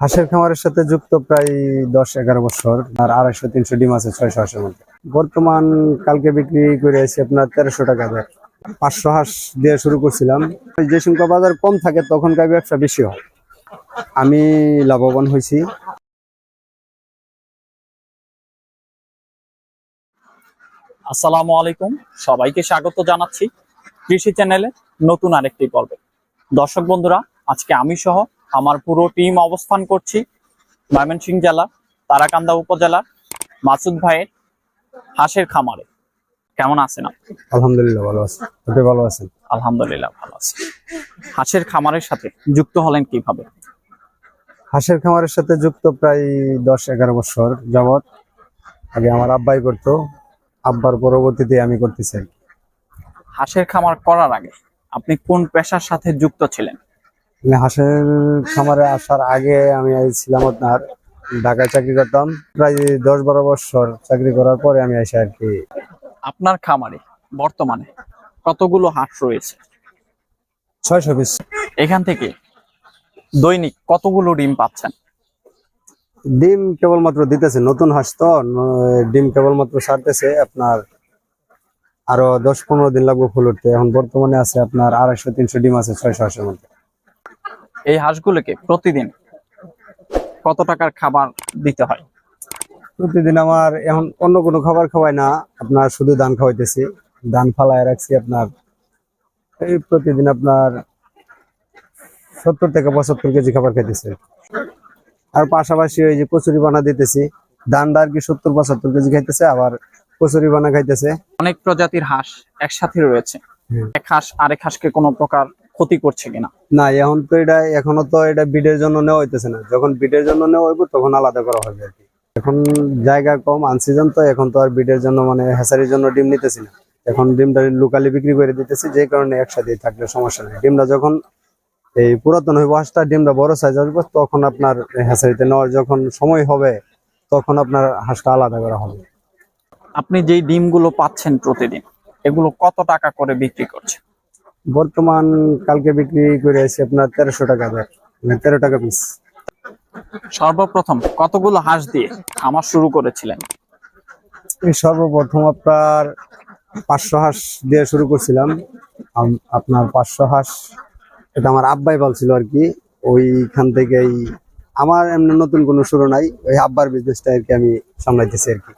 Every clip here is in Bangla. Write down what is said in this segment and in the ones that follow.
হাঁসের খামারের সাথে যুক্ত প্রায় 10-11 বছর। আর 250-300 ডিম আছে 600 হাঁসের মধ্যে। বর্তমান কালকে বিক্রি করে আছি আপনার 1300 টাকা দর। 500 হাঁস দিয়ে শুরু করছিলাম। যে সংখ্যা বাজার কম থাকে তখনকার ব্যবসা বেশি হয়। আমি লাভবান হয়েছি। আসসালামু আলাইকুম, সবাইকে স্বাগত জানাচ্ছি কৃষি চ্যানেলে নতুন আরেকটি পর্বে। দর্শক বন্ধুরা, আজকে আমি সহ আমার পুরো টিম অবস্থান করছি ময়মনসিংহ জেলা তারাকান্দা উপজেলার মাসুদ ভাইয়ের হাঁসের খামারে। কেমন আছেন আপনি? আলহামদুলিল্লাহ ভালো আছি। আপনি ভালো আছেন? আলহামদুলিল্লাহ ভালো আছি। হাঁসের খামারের সাথে যুক্ত হলেন কিভাবে? হাঁসের খামারের সাথে যুক্ত প্রায় 10-11 বছর যাবত। আগে আমার আব্বাই করতো, আব্বার পরবর্তীতে আমি করতেছি। হাঁসের খামার করার আগে আপনি কোন পেশার সাথে যুক্ত ছিলেন? হাঁসের খামারে আসার আগে আমি ছিলাম আপনার ঢাকায় চাকরি করতাম। প্রায় 10-12 বছর চাকরি করার পরে আমি এসে আর কি। আপনার খামারে বর্তমানে কতগুলো হাঁস রয়েছে? 600 পিস। এখান থেকে দৈনিক কতগুলো ডিম পাচ্ছেন? ডিম কেবলমাত্র দিতেছে, নতুন হাঁস তো ডিম কেবলমাত্র ছাড়তেছে। আপনার আরো 10-15 দিন লাগবে ফুল উঠতে। এখন বর্তমানে আছে আপনার 250-300 ডিম আছে 600 হাঁসের মধ্যে। এই হাঁসগুলোকে প্রতিদিন কত টাকার খাবার দিতে হয়? প্রতিদিন আমার এখন অন্য কোনো খাবার খাওয়াই না, আপনার শুধু ধান খাওয়াইতেছি। ধান ফালায় রাখছি আপনার এই প্রতিদিন আপনার 70-75 কেজি খাবার খাইতেছে। আর পাশাপাশি ওই যে কচুরি বানা দিতেছি। ধানটা আর কি 70-75 কেজি খাইতেছে, আবার কচুরি বানা খাইতেছে। অনেক প্রজাতির হাঁস একসাথে রয়েছে, এক হাঁস আরেক হাঁসকে কোনো প্রকার ক্ষতি করছে কিনা? না, এখনো তো এটা বিডের জন্য নেওয়া হইতেছে না। যখন বিডের জন্য নেওয়া হইব তখন আলাদা করা হবে আর কি। এখন জায়গা কম, আনসিজন তো, এখন তো আর বিডের জন্য মানে হ্যাচারির জন্য ডিম নিতেছি না। এখন ডিমটা লোকালি বিক্রি করে দিতেছি, যে কারণে একসাথে থাকলে সমস্যা নেই। ডিমটা যখন এই পুরাতন হইব হাঁসটা, ডিমটা বড় সাইজ আসবে, তখন আপনার হ্যাচারিতে নেওয়ার যখন সময় হবে তখন আপনার হাঁসটা আলাদা করা হবে। আপনি যেই ডিমগুলো পাচ্ছেন প্রতিদিন, এগুলো কত টাকা করে বিক্রি করছেন? বর্তমান কালকে বিক্রি করে আছি আপনার 1300 টাকা দর, 13 টাকা পিস। সর্বপ্রথম কতগুলো হাঁস দিয়ে খামার শুরু করেছিলেন? এই সর্বপ্রথম আপনার 500 হাঁস দিয়ে শুরু করছিলাম। আপনার 500 হাঁস এটা আমার আব্বাই বলছিল আর কি। ওইখান থেকেই আমার এমনি নতুন কোনো শুরু নাই, ওই আব্বার বিজনেসটা আর কি আমি সামলাইতেছি আর কি।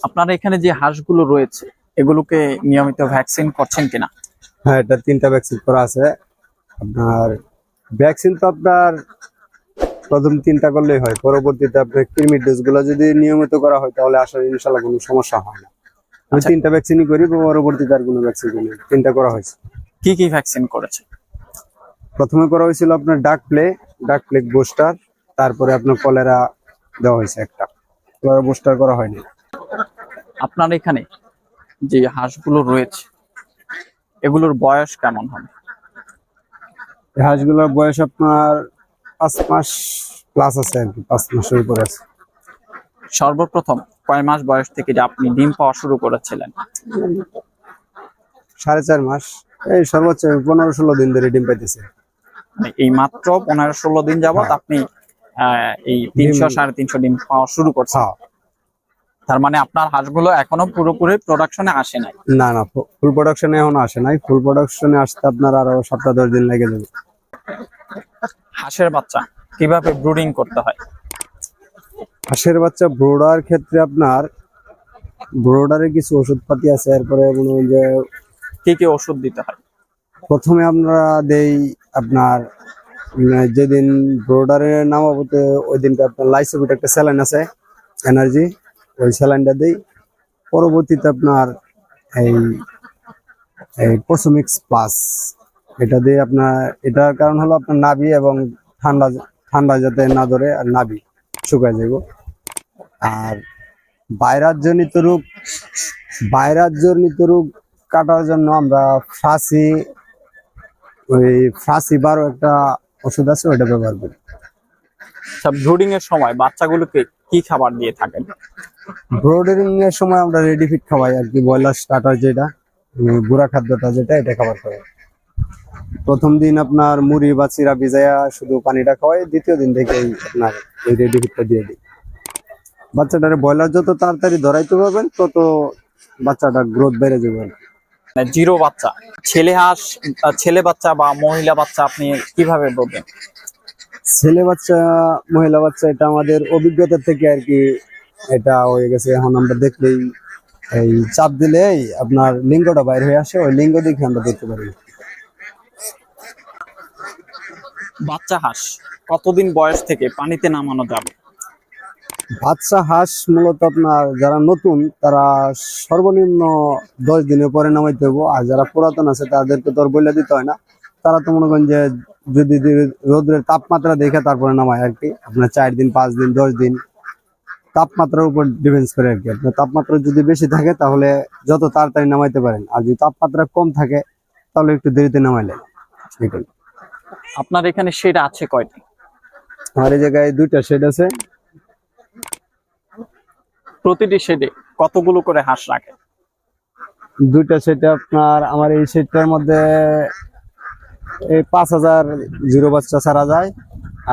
আপনার এখানে যে হাঁসগুলো রয়েছে এগুলোকে নিয়মিত ভ্যাকসিন করছেন কিনা? হ্যাঁ, এটা 3টা ভ্যাকসিন করা আছে। আপনার ভ্যাকসিন তো আপনার প্রথম 3টা করলেই হয়, পরবর্তীতে আপনার কৃমির ডোজ গুলো যদি নিয়মিত করা হয় তাহলে আসলে ইনশাল্লাহ কোনো সমস্যা হয় না। আমি 3টা ভ্যাকসিনই করি, পরবর্তীতে আর কোনো ভ্যাকসিন করি না। 3টা করা হয়েছে। কি কি ভ্যাকসিন করেছে? প্রথমে করা হয়েছিল আপনার ডাক প্লেগ বুস্টার, তারপরে আপনার কলেরা দেওয়া হয়েছে একটা। কলেরা বুস্টার করা হয়নি। আপনার এখানে যে হাঁসগুলো রয়েছে এগুলোর বয়স কেমন হবে? এই হাঁসগুলোর বয়স আপনার 5 মাস প্লাস আছে আর কি, 5 মাসের উপরে আছে। সর্বপ্রথম কয় মাস বয়স থেকে যে আপনি ডিম পাওয়া শুরু করেছিলেন? 4.5 মাস, এই সর্বোচ্চ 15-16 দিন ধরে ডিম পাইতেছে। মানে এই মাত্র 15-16 দিন যাবত আপনি এই 300-350 ডিম পাওয়া শুরু করছেন। তার মানে আপনার হাঁসগুলো এখনো পুরোপুরি প্রোডাকশনে আসে নাই? না, ফুল প্রোডাকশনে এখনো আসে নাই। ফুল প্রোডাকশনে আসতে আপনার আরো 7-10 দিন লেগে যাবে। হাঁসের বাচ্চা কিভাবে ব্রুডিং করতে হয়? হাঁসের বাচ্চা ব্রোডার ক্ষেত্রে আপনার ব্রোডারে কিছু ওষুধপাতি আছে। এরপরে যে কি কি ওষুধ দিতে হয়? প্রথমে আমরা দেই আপনার যেদিন ব্রোডারে নামাবো ওই দিনটা আপনার লাইসোবিট একটা স্যালাইন আছে, এনার্জি, ওই স্যালাইনটা দেই। পরবর্তীতে আপনার এই পোসোমিক্স প্লাস এটা দিয়ে আপনার, এটার কারণ হলো আপনার নাভি এবং ঠান্ডা যাতে না ধরে আর নাভি শুকায় যাব। আর ভাইরাস জনিত রোগ কাটার জন্য আমরা ফ্রাসি 12 একটা ওষুধ আছে, ওইটা ব্যবহার করি। ব্রুডিং এর সময় বাচ্চাগুলোকে কি খাবার দিয়ে থাকেন? ব্রোডিং এর সময় আমরা রেডি ফিট খাওয়াই আর কি, ব্রয়লার স্টার্টার যেটা গুঁড়া খাদ্যটা যেটা, এটা খাবার খাওয়াই। প্রথম দিন আপনার মুড়ি বা চিরা ভিজাইয়া শুধু পানিটা খাওয়াই, দ্বিতীয় দিন থেকেই আপনার এই রেডি ফিডটা দিয়ে দিই। বাচ্চাটারে ব্রয়লার যত তাড়াতাড়ি ধরাইতে পারবেন তত বাচ্চাটা গ্রোথ বেড়ে যাবে আর কি। মানে জিরো বাচ্চা, ছেলে হাঁস, ছেলে বাচ্চা বা মহিলা বাচ্চা আপনি কিভাবে বলবেন? ছেলে বাচ্চা মহিলা বাচ্চা এটা আমাদের অভিজ্ঞতা থেকে আর কি এটা হয়ে গেছে। এখন আমরা দেখলেই এই চাপ দিলেই আপনার লিঙ্গটা বাইরে হয়ে আসে, ওই লিঙ্গ দেখে আমরা দেখতে পারি। বাচ্চা হাঁস কতদিন বয়স থেকে পানিতে নামানো যাবে? বাচ্চা হাঁস মূলত আপনার যারা নতুন তারা সর্বনিম্ন 10 দিনের পরে নামাইতে হবো, আর যারা পুরাতন আছে তাদেরকে তো আর বলে দিতে হয় না। তারা তো মনে করেন যে যদি রোদ্রের তাপমাত্রা দেখে তারপরে নামায় আর কি। আপনার 4 দিন, 5 দিন, 10 দিন তাপমাত্রার উপর ডিপেন্ডস করে আর কি। আপনার তাপমাত্রা যদি বেশি থাকে তাহলে যত তাড়াতাড়ি নামাইতে পারেন, আর যদি তাপমাত্রা কম থাকে তাহলে একটু দেরিতে নামাইলে ঠিক আছে। আপনার এখানে শেড আছে কয়টি? আমার এই জায়গায় 2টা শেড আছে। প্রতিটি শেডে কতগুলো করে হাঁস রাখে? 2টা শেডে আপনার আমার এই শেডটার মধ্যে এই 5,000 জিরো বাচ্চা ছাড়া যায়,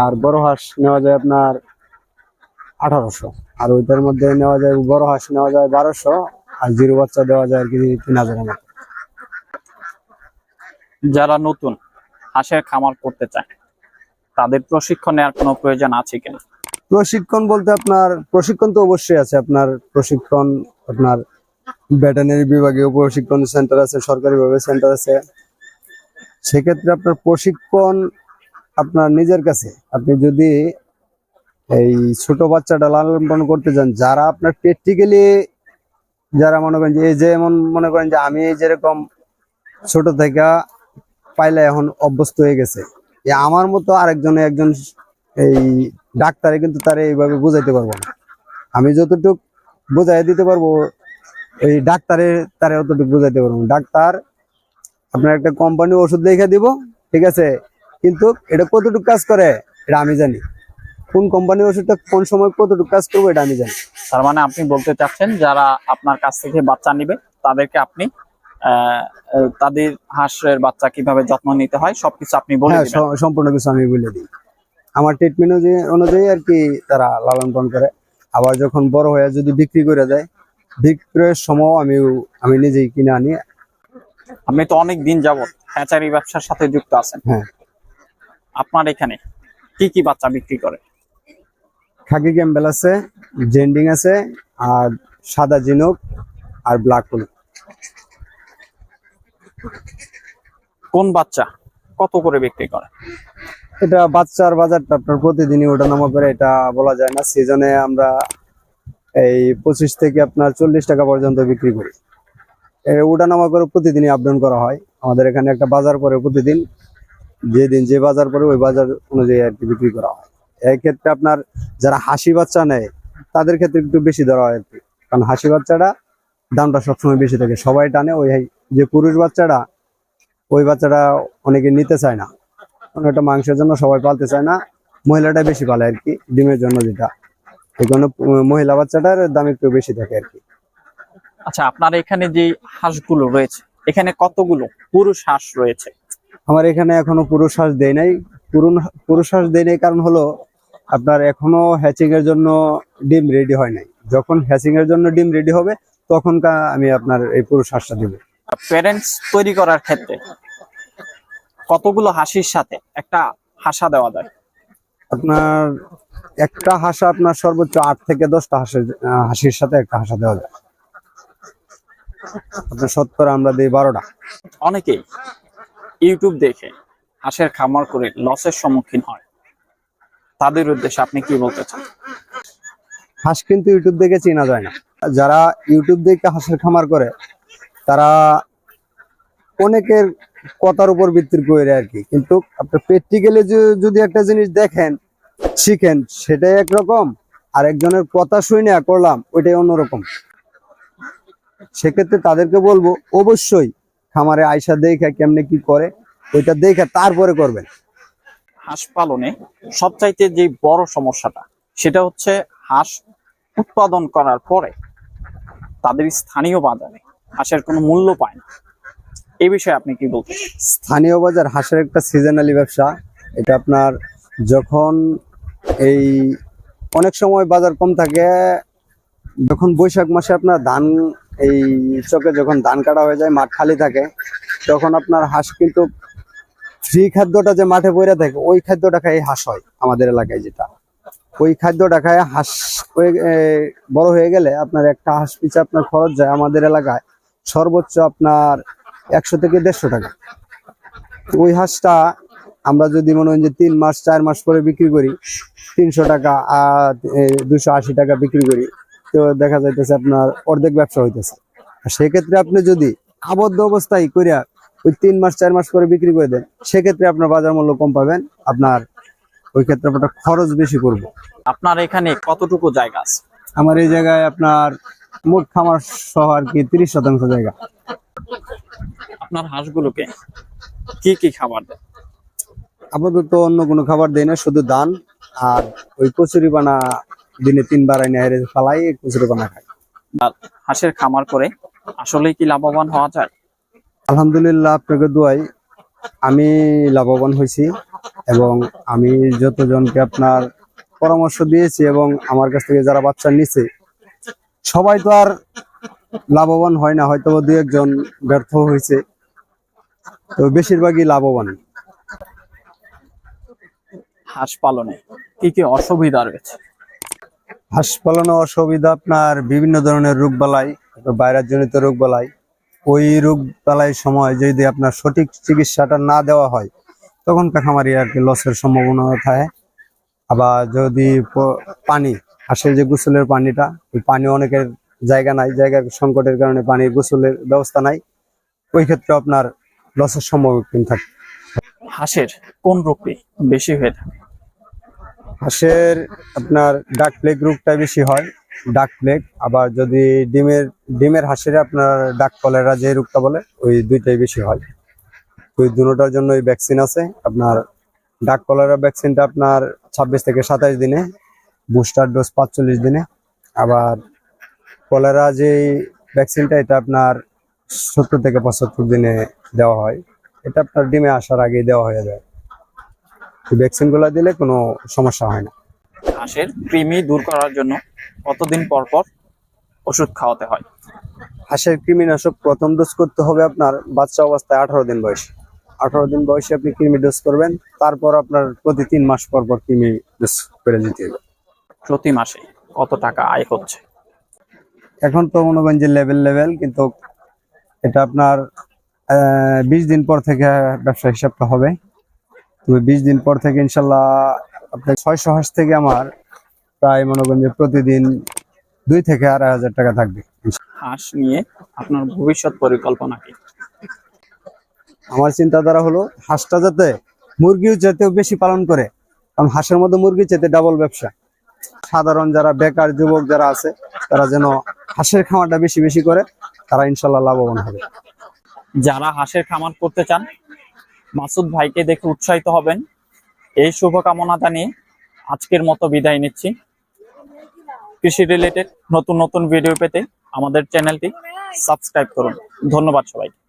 আর বড় হাঁস নেওয়া যায় আপনার 1800, আর ওইটার মধ্যে নেওয়া যায় বড় হাঁস নেওয়া যায় 1200, আর জিরো বাচ্চা দেওয়া যায় আর কি 3000-এর মতো। যারা নতুন হাঁসের খামার করতে চায় তাদের প্রশিক্ষণ নেওয়ার কোনো প্রয়োজন আছে কিনা? প্রশিক্ষণ বলতে আপনার প্রশিক্ষণ তো অবশ্যই আছে। আপনার প্রশিক্ষণ আপনার ভেটেরিনারি বিভাগীয় প্রশিক্ষণ সেন্টার আছে, সরকারিভাবে সেন্টার আছে। সেক্ষেত্রে আপনার প্রশিক্ষণ আপনার নিজের কাছে। আপনি যদি এই ছোট বাচ্চাটা লালন পালন করতে চান, যারা আপনার প্র্যাকটিক্যালি যারা মনে করেন যে এই যেমন মনে করেন যে আমি যেরকম ছোট থেকে পাইলে এখন অভ্যস্ত হয়ে গেছে, আমার মতো একজন এই ডাক্তারে কিন্তু তারে এইভাবে বুঝাইতে পারবো না। আমি যতটুক বুঝাই দিতে পারবো এই ডাক্তারে তারে অতটুকু বুঝাইতে পারবো না। ডাক্তার আপনার একটা কোম্পানি ওষুধ লিখে দিব, ঠিক আছে, কিন্তু এটা কতটুকু কাজ করে এটা আমি জানি। কোন কোম্পানি ওষুধটা কোন সময় কতটুকু কাজ করবো এটা আমি জানি। তার মানে আপনি বলতে চাচ্ছেন যারা আপনার কাছ থেকে বাচ্চা নিবে তাদেরকে আপনি তাদের হাঁসের বাচ্চা কিভাবে যত্ন নিতে হয় সবকিছু আপনি বলে হ্যাঁ, দিবেন। সম্পূর্ণ কিছু আমি বলে দিই। আমার ট্রিটমেন্ট অনুযায়ী আর কি তারা লালন পালন করে। আবার যখন বড় হয়ে যদি বিক্রি করে দেয়, বিক্রয়ের সময় আমি নিজেই কিনে আনি। আপনি তো অনেক দিন যাবত হ্যাচারি ব্যবসার সাথে যুক্ত আছেন। হ্যাঁ, আপনার এখানে কি কি বাচ্চা বিক্রি করে? খাকি ক্যাম্বেল আছে, জেন্ডিং আছে, আর সাদা জিনুক, আর ব্ল্যাক হোল। কোন বাচ্চা কত করে বিক্রি করে? এটা বাচ্চার বাজারটা আপনার প্রতিদিনই ওঠানামা করে, এটা বলা যায় না। সিজনে আমরা এই 25 থেকে আপনার 40 টাকা পর্যন্ত বিক্রি করি। ওঠানামা করে প্রতিদিনই আপডাউন করা হয়। আমাদের এখানে একটা বাজার পরে প্রতিদিন, যেদিন যে বাজার পরে ওই বাজার অনুযায়ী আর কি বিক্রি করা হয়। এই ক্ষেত্রে আপনার যারা হাসি বাচ্চা নেয় তাদের ক্ষেত্রে একটু বেশি ধরা হয় আর কি, কারণ হাসি বাচ্চাটা দামটা সবসময় বেশি থাকে। সবাই টানে ওই যে পুরুষ বাচ্চাটা, ওই বাচ্চাটা অনেকে নিতে চায় না, কারণ এটা মাংসের জন্য সবাই পালতে চায় না। মহিলাটা বেশি পালে আর কি ডিমের জন্য, যেটা এই জন্য মহিলা বাচ্চাটার দাম একটু বেশি থাকে আর কি। আচ্ছা, আপনার এখানে যে হাঁসগুলো রয়েছে এখানে কতগুলো পুরুষ হাঁস রয়েছে? আমার এখানে এখনো পুরুষ হাঁস দেয় নাই। পুরুষ হাঁস দেয় নাই কারণ হলো আপনার এখনো হ্যাচিং এর জন্য ডিম রেডি হয় নাই। যখন হ্যাচিং এর জন্য ডিম রেডি হবে তখন আমি আপনার এই পুরুষ হাঁসটা দিব। প্যারেন্টস তৈরি করার ক্ষেত্রে কতগুলো হাঁসির সাথে একটা হাসা দেওয়া যায়? আপনার একটা হাঁসা আপনার সর্বোচ্চ 8 থেকে 10টা হাঁসির সাথে একটা হাঁসা দেওয়া যায়। আপনার শতকরা আমরা দিই 12টা। অনেকেই ইউটিউব দেখে হাঁসের খামার করে লসের সম্মুখীন হয়, তাদের উদ্দেশ্যে আপনি কি বলতে চান? হাঁস কিন্তু ইউটিউব দেখে চেনা যায় না। যারা ইউটিউব দেখে হাঁসের খামার করে তারা অনেকের কথার উপর ভিত্তি করে আর কি, কিন্তু আপনার প্র্যাকটিক্যালি যদি একটা জিনিস দেখেন শিখেন সেটাই একরকম, আর একজনের কথা শুনে করলাম ওইটাই অন্যরকম। সেক্ষেত্রে তাদেরকে বলবো অবশ্যই খামারে আয়সা দেখে কেমনে কি করে ওইটা দেখে তারপরে করবেন। হাঁস পালনে সবচাইতে যে বড় সমস্যাটা সেটা হচ্ছে হাঁস উৎপাদন করার পরে তাদের স্থানীয় বাজারে হাঁসের কোনো মূল্য পায় না। এই বিষয়ে আপনি কি বলতে চান? স্থানীয় বাজার হাঁসের একটা সিজনালি ব্যবসা। এটা আপনার যখন এই অনেক সময় বাজার কম থাকে, যখন বৈশাখ মাসে আপনার ধান এই চকে যখন ধান কাটা হয়ে যায়, মাঠ খালি থাকে, তখন আপনার হাঁস কিন্তু ফ্রি খাদ্যটা যে মাঠে পড়ে থাকে ওই খাদ্যটা খাই হাঁস হয় আমাদের এলাকায়। যেটা ওই খাদ্যটা খায় হাঁস বড় হয়ে গেলে আপনার একটা হাঁস পিছু আপনার খরচ যায় আমাদের এলাকায় সর্বোচ্চ আপনার 100 থেকে 150 টাকা। তো ওই হাঁসটা আমরা যদি মনে হয় যে 3 মাস 4 মাস পরে বিক্রি করি 300 টাকা আর 280 টাকা বিক্রি করি, তো দেখা যাইতেছে আপনার অর্ধেক ব্যবসা হইতেছে। আর সেক্ষেত্রে আপনি যদি আবদ্ধ অবস্থায় করিয়া ওই 3 মাস 4 মাস পরে বিক্রি করে দেন, সেক্ষেত্রে আপনার বাজার মূল্য কম পাবেন, আপনার ওই ক্ষেত্রে আপনার খরচ বেশি করবে। আপনার এখানে কতটুকু জায়গা আছে? আমার এই জায়গায় আপনার মোট খামার সহ আর কি 30% জায়গা। আপনার হাঁসগুলোকে কি কি খাবার দেন? আপাতত অন্য কোনো খাবার দেয় না, শুধু ধান আর ওই কচুরি পানা দিনে 3 বার এনে ফালাই কচুরি পানা খাই। আর হাঁসের খামার করে আসলেই কি লাভবান হওয়া যায়? আলহামদুলিল্লাহ, আপনাকে দোয়াই আমি লাভবান হয়েছি এবং আমি যতজনকে আপনার পরামর্শ দিয়েছি এবং আমার কাছ থেকে যারা বাচ্চা নিছে সবাই তো আর লাভবান হয় না, হয়তো 2-1 জন ব্যর্থ হয়েছে, তো বেশিরভাগই লাভবান। হাঁস পালনে কি কি অসুবিধা রয়েছে? হাঁস পালনে অসুবিধা আপনার বিভিন্ন ধরনের রোগবালাই, ভাইরাস জনিত রোগবালাই, ওই রোগবালাই সময় যদি আপনার সঠিক চিকিৎসাটা না দেওয়া হয় তখন খামারি আর কি লসের সম্ভাবনা থাকে। আবার যদি পানি, হাঁসের যে গোসলের পানিটা, ওই পানি অনেকের জায়গা নাই, জায়গার সংকটের কারণে পানির গোসলের ব্যবস্থা নাই, ওই ক্ষেত্রে আপনার লসের সম্মুখীন থাকে। হাঁসের কোন রোগটি বেশি হয়ে থাকে? হাঁসের আপনার ডাক প্লেগ রোগটা বেশি হয়, ডাক প্লেগ। আবার যদি ডিমের হাঁসের আপনার ডাক কলেরা যে রোগটা বলে, ওই দুইটাই বেশি হয়। ওই দুটোটার জন্য ওই ভ্যাকসিন আছে। আপনার ডাক কলেরা ভ্যাকসিনটা আপনার 26 থেকে 27 দিনে, বুস্টার ডোজ 45 দিনে। আবার কলেরা যে ভ্যাকসিনটা এটা আপনার 70 থেকে 75 দিনে দেওয়া হয়। এটা আপনার ডিমে আসার আগেই দেওয়া হয়ে যায়। ভ্যাকসিন গুলা দিলে কোনো সমস্যা হয় না। হাঁসের কৃমি দূর করার জন্য কতদিন পর পর ওষুধ খাওয়াতে হয়? হাঁসের কৃমিনাশক প্রথম ডোজ করতে হবে আপনার বাচ্চা অবস্থায় 18 দিন বয়সে। 18 দিন বয়সে আপনি কৃমি ডোজ করবেন, তারপর আপনার প্রতি 3 মাস পর পর কৃমি ডোজ করে দিতে হবে। প্রতি মাসে কত টাকা আয় হচ্ছে? এখন তো মনে করেন যে লেভেল, কিন্তু এটা আপনার 20 দিন পর থেকে ব্যবসা হিসাবটা হবে। তো 20 দিন পর থেকে ইনশাল্লাহ আপনার 600 হাঁস থেকে আমার প্রায় মনে করেন যে প্রতিদিন 2 থেকে 2,500 টাকা থাকবে। হাঁস নিয়ে আপনার ভবিষ্যৎ পরিকল্পনা কি? আমার চিন্তাধারা হলো হাঁসটা যাতে মুরগিও যাতেও বেশি পালন করে, কারণ হাঁসের মধ্যে মুরগি চাইতে ডাবল ব্যবসা। সাধারণ যারা বেকার যুবক যারা আছে তারা যেন হাঁসের খামারটা বেশি বেশি করে, তারা ইনশাল্লাহ লাভবান হবে। যারা হাঁসের খামার করতে চান মাসুদ ভাইকে দেখে উৎসাহিত হবেন, এই শুভকামনা জানিয়ে আজকের মতো বিদায় নিচ্ছি। কৃষি রিলেটেড নতুন নতুন ভিডিও পেতে আমাদের চ্যানেলটি সাবস্ক্রাইব করুন। ধন্যবাদ সবাইকে।